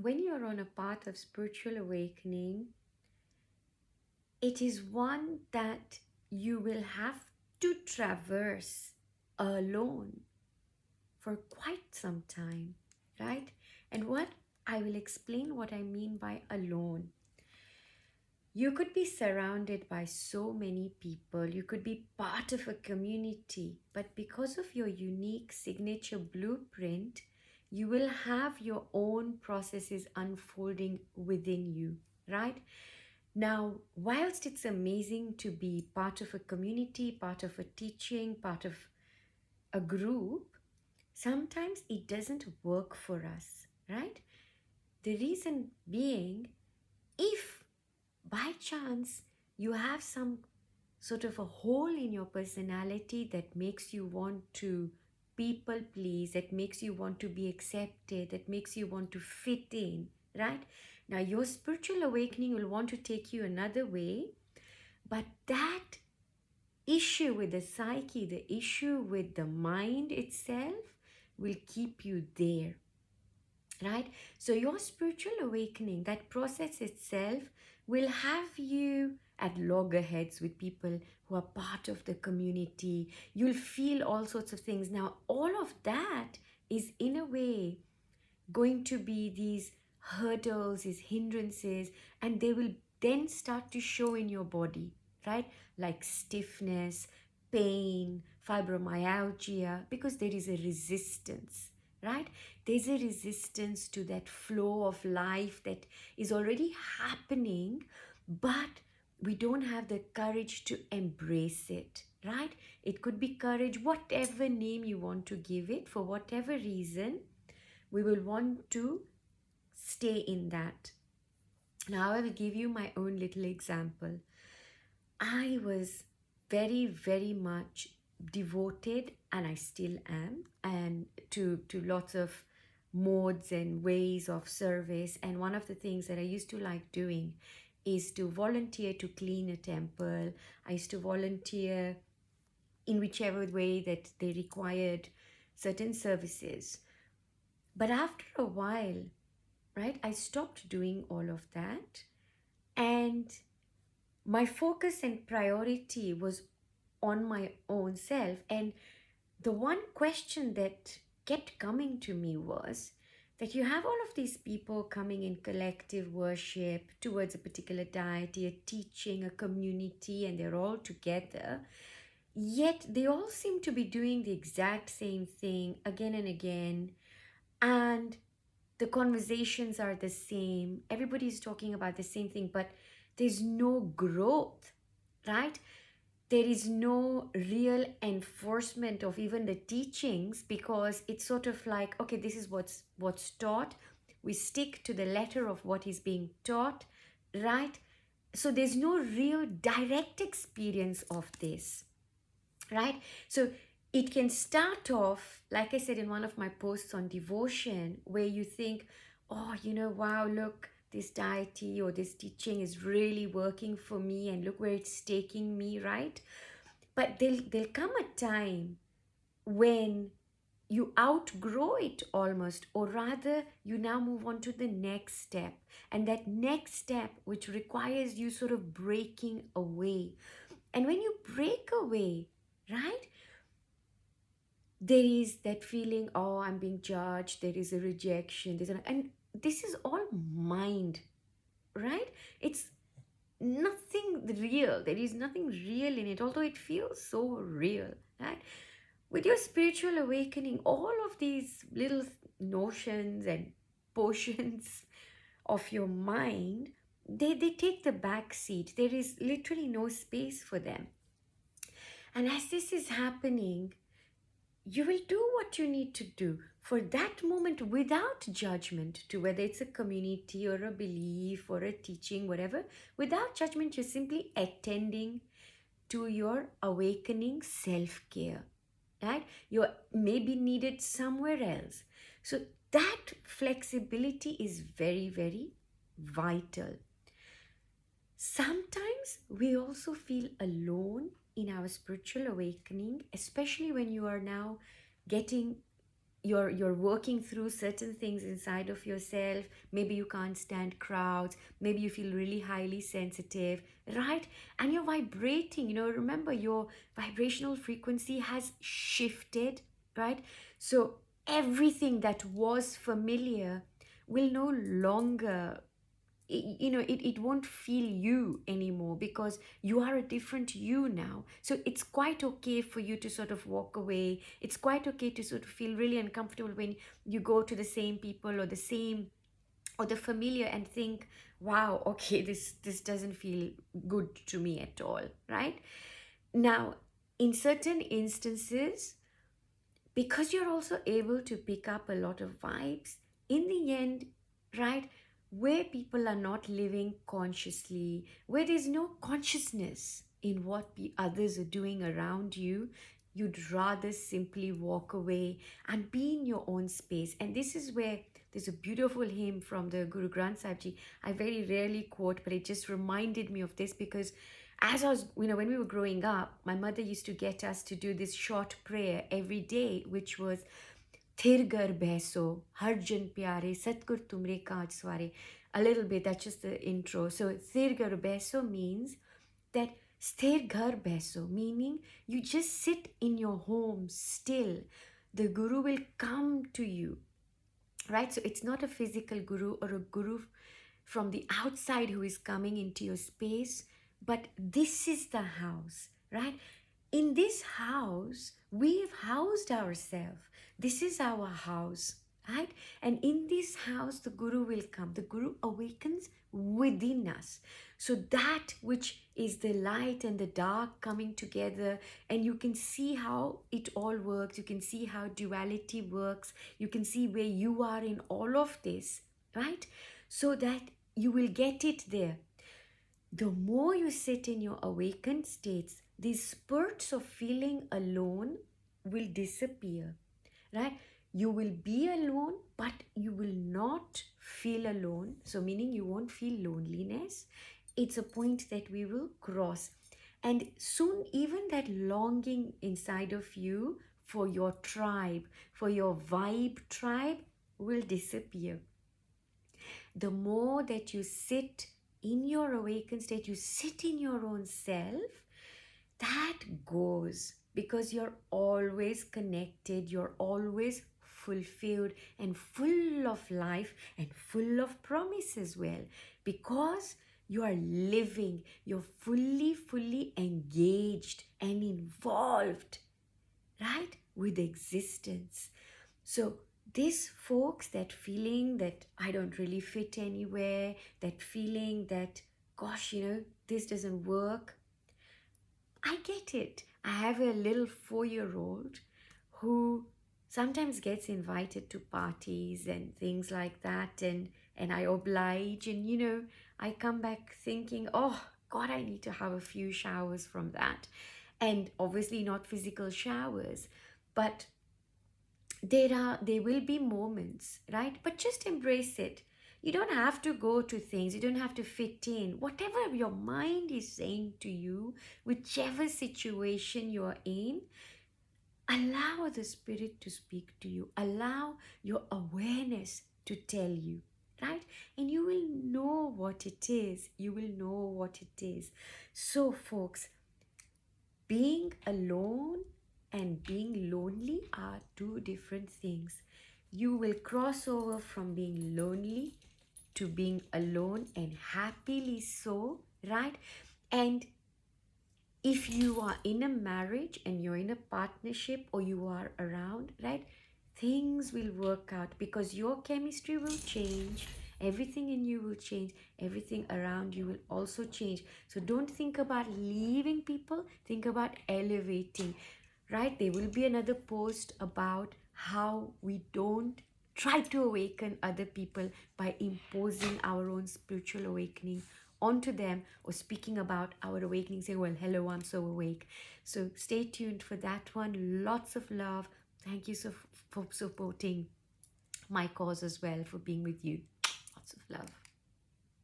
when you're on a path of spiritual awakening, it is one that you will have to traverse alone for quite some time, right? And what I will explain what I mean by alone. You could be surrounded by so many people, you could be part of a community, but because of your unique signature blueprint, you will have your own processes unfolding within you, right? Now, whilst it's amazing to be part of a community, part of a teaching, part of a group, sometimes it doesn't work for us, right? The reason being, if by chance you have some sort of a hole in your personality that makes you want to people please, that makes you want to be accepted, that makes you want to fit in, right? Now, your spiritual awakening will want to take you another way, but that issue with the psyche, the issue with the mind itself, will keep you there, right? So your spiritual awakening, that process itself, will have you at loggerheads with people who are part of the community. You'll feel all sorts of things. Now, all of that is in a way going to be these hurdles, these hindrances, and they will then start to show in your body, right? Like stiffness, pain, fibromyalgia, because there is a resistance, right? There's a resistance to that flow of life that is already happening, but we don't have the courage to embrace it, right? It could be courage, whatever name you want to give it, for whatever reason we will want to stay in that. Now, I will give you my own little example. I was very, very much devoted, and I still am, and to lots of modes and ways of service. And one of the things that I used to like doing is to volunteer to clean a temple. I used to volunteer in whichever way that they required certain services. But after a while, right, I stopped doing all of that. And my focus and priority was on my own self. And the one question that kept coming to me was that you have all of these people coming in collective worship towards a particular deity, a teaching, a community, and they're all together. Yet they all seem to be doing the exact same thing again and again. And the conversations are the same, everybody's talking about the same thing, but there's no growth, right? There is no real enforcement of even the teachings, because it's sort of like, okay, this is what's taught, we stick to the letter of what is being taught, right? So there's no real direct experience of this, right? So it can start off, like I said in one of my posts on devotion, where you think, oh, wow, look, this deity or this teaching is really working for me, and look where it's taking me, right? But there'll come a time when you outgrow it almost, or rather, you now move on to the next step. And that next step, which requires you sort of breaking away. And when you break away, right, there is that feeling, oh, I'm being judged, there is a rejection, and this is all mind, right? It's nothing real. There is nothing real in it, although it feels so real, right? With your spiritual awakening, all of these little notions and portions of your mind, they take the back seat. There is literally no space for them. And as this is happening, you will do what you need to do for that moment without judgment, to whether it's a community or a belief or a teaching, whatever. Without judgment, you're simply attending to your awakening self-care, right? You're maybe needed somewhere else. So that flexibility is very, very vital. Sometimes we also feel alone in our spiritual awakening, especially when you are now getting you're working through certain things inside of yourself. Maybe you can't stand crowds, maybe you feel really highly sensitive, right? And you're vibrating, remember, your vibrational frequency has shifted, right? So everything that was familiar will no longer, it won't feel you anymore, because you are a different you now. So it's quite okay for you to sort of walk away. It's quite okay to sort of feel really uncomfortable when you go to the same people or the same or the familiar and think, wow, okay, this doesn't feel good to me at all, right? Now, in certain instances, because you're also able to pick up a lot of vibes in the end, right? Where people are not living consciously, where there's no consciousness in what others are doing around you, you'd rather simply walk away and be in your own space. And this is where there's a beautiful hymn from the Guru Granth Sahib Ji. I very rarely quote, but it just reminded me of this, because as I was, when we were growing up, my mother used to get us to do this short prayer every day, which was Thir gar baiso, har jan pyare, Satgur tumre kaaj sware. A little bit, that's just the intro. So Thir gar baiso means that sthir ghar baiso, meaning you just sit in your home still. The Guru will come to you, right? So it's not a physical guru or a guru from the outside who is coming into your space, but this is the house, right? In this house, we've housed ourselves. This is our house, right? And in this house, the Guru will come. The Guru awakens within us. So that which is the light and the dark coming together, and you can see how it all works. You can see how duality works. You can see where you are in all of this, right? So that you will get it there. The more you sit in your awakened states, these spurts of feeling alone will disappear, right? You will be alone, but you will not feel alone. So, meaning you won't feel loneliness. It's a point that we will cross. And soon, even that longing inside of you for your tribe, for your vibe tribe, will disappear. The more that you sit in your awakened state, you sit in your own self, that goes, because you're always connected, you're always fulfilled and full of life and full of promise as well, because you are living, you're fully engaged and involved, right, with existence. So this, folks, that feeling that I don't really fit anywhere, that feeling that, gosh, this doesn't work, I get it. I have a little 4-year-old who sometimes gets invited to parties and things like that, and I oblige, and I come back thinking, oh God, I need to have a few showers from that. And obviously not physical showers, but there will be moments, right? But just embrace it. You don't have to go to things, you don't have to fit in. Whatever your mind is saying to you, whichever situation you're in, allow the spirit to speak to you, allow your awareness to tell you, right? And you will know what it is. You will know what it is. So folks, being alone and being lonely are two different things. You will cross over from being lonely to being alone, and happily so, right? And if you are in a marriage and you're in a partnership, or you are around, right, things will work out, because your chemistry will change, everything in you will change, everything around you will also change. So don't think about leaving people, think about elevating, right? There will be another post about how we don't try to awaken other people by imposing our own spiritual awakening onto them, or speaking about our awakening, saying, well, hello, I'm so awake. So stay tuned for that one. Lots of love. Thank you for supporting my cause as well, for being with you. Lots of love.